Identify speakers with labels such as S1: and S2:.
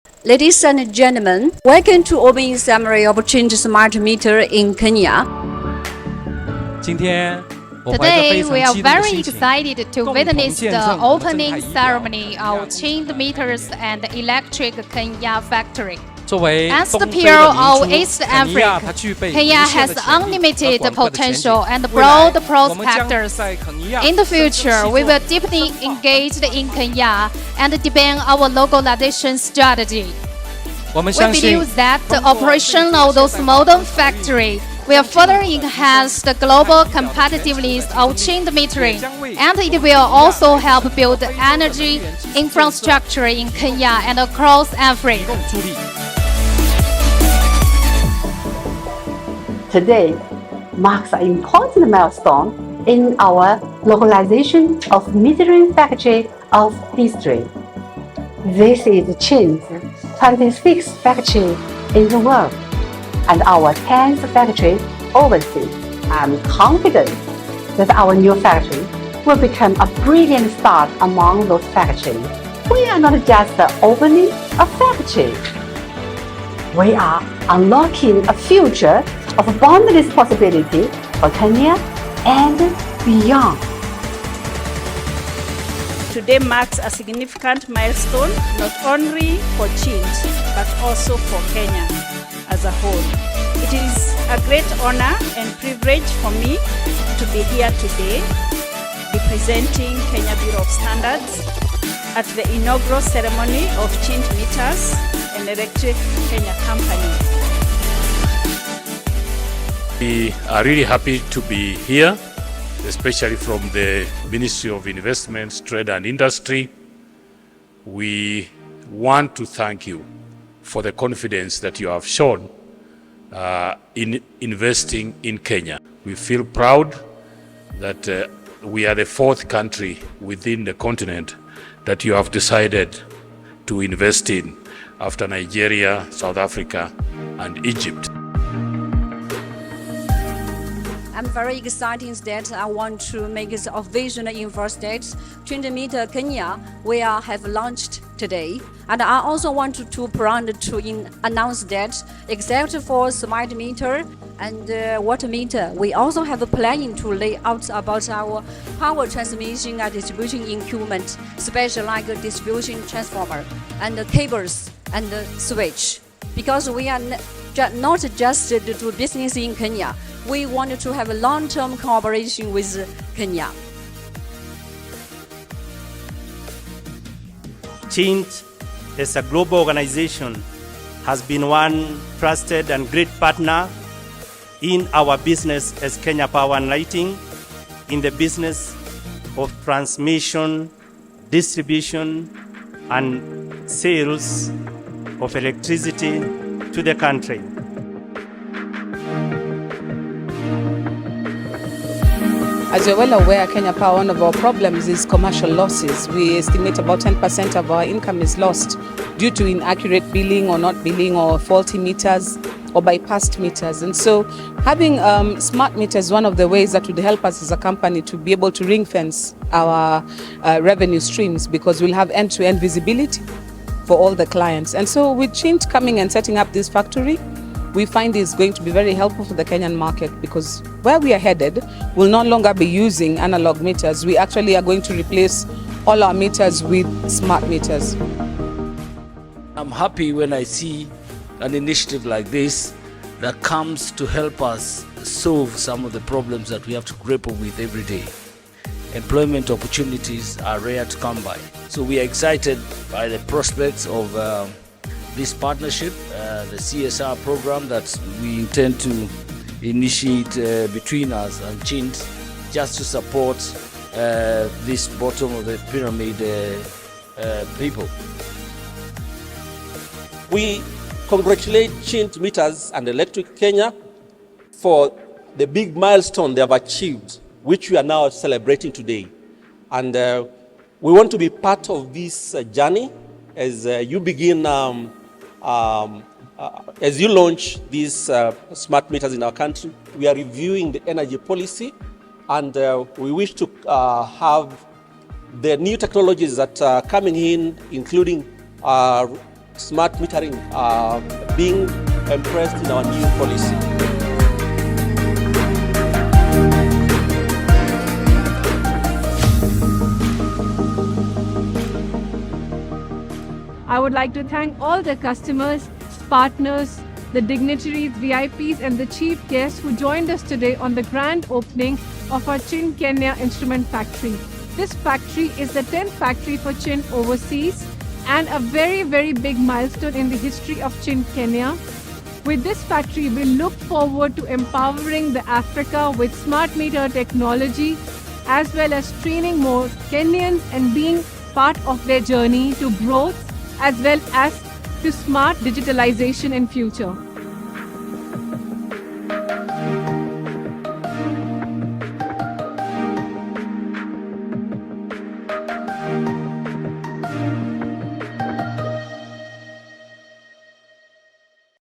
S1: Ladies and gentlemen, welcome to opening ceremony of CHINT Smart Meter in Kenya.
S2: Today, we are very excited to witness the opening ceremony of CHINT meters and electric Kenya factory. As the peer of East Africa, Kenya has unlimited potential and broad prospects. In the future, we will deeply engage in Kenya and deepen our localization strategy. We believe that the operation of those modern factories will further enhance the global competitiveness of CHINT metering, and it will also help build energy infrastructure in Kenya and across Africa.
S3: Today marks an important milestone in our localization of metering factory of history. This is CHINT's 26th factory in the world and our 10th factory overseas. I'm confident that our new factory will become a brilliant start among those factories. We are not just opening a factory. We are unlocking a future of boundless possibility for Kenya and beyond.
S4: Today marks a significant milestone not only for CHINT but also for Kenya as a whole. It is a great honor and privilege for me to be here today representing Kenya Bureau of Standards at the inaugural ceremony of CHINT Meters and Electric Kenya Company.
S5: We are really happy to be here, especially from the Ministry of Investments, Trade and Industry. We want to thank you for the confidence that you have shown in investing in Kenya. We feel proud that we are the fourth country within the continent that you have decided to invest in after Nigeria, South Africa, and Egypt.
S1: I'm very excited that I want to make this a vision in first state. CHINT Meter Kenya we have launched today. And I also want to proud to announce that except for smart meter and water meter, we also have a plan to lay out about our power transmission and distribution equipment, especially like a distribution transformer and the cables and the switch. Because we are not just to do business in Kenya, we want to have a long-term cooperation with Kenya.
S6: CHINT, as a global organization, has been one trusted and great partner in our business as Kenya Power and Lighting, in the business of transmission, distribution, and sales of electricity to the country.
S7: As you're well aware, Kenya Power, one of our problems is commercial losses. We estimate about 10% of our income is lost due to inaccurate billing or not billing or faulty meters or bypassed meters. And so having smart meters is one of the ways that would help us as a company to be able to ring fence our revenue streams, because we'll have end-to-end visibility for all the clients. And so with CHINT coming and setting up this factory, we find it's going to be very helpful for the Kenyan market, because where we are headed, we'll no longer be using analog meters. We actually are going to replace all our meters with smart meters.
S8: I'm happy when I see an initiative like this that comes to help us solve some of the problems that we have to grapple with every day. Employment opportunities are rare to come by. So we are excited by the prospects of this partnership, the CSR program that we intend to initiate between us and CHINT, just to support this bottom of the pyramid people.
S9: We congratulate CHINT Meters and Electric Kenya for the big milestone they have achieved, which we are now celebrating today. And we want to be part of this journey as you begin as you launch these smart meters in our country. We are reviewing the energy policy, and we wish to have the new technologies that are coming in, including smart metering being impressed in our new policy.
S10: I would like to thank all the customers, partners, the dignitaries, VIPs and the chief guests who joined us today on the grand opening of our CHINT Kenya instrument factory. This factory is the 10th factory for CHINT overseas and a very big milestone in the history of CHINT Kenya. With this factory, we look forward to empowering the Africa with smart meter technology as well as training more Kenyans and being part of their journey to growth as well as to smart digitalization in future.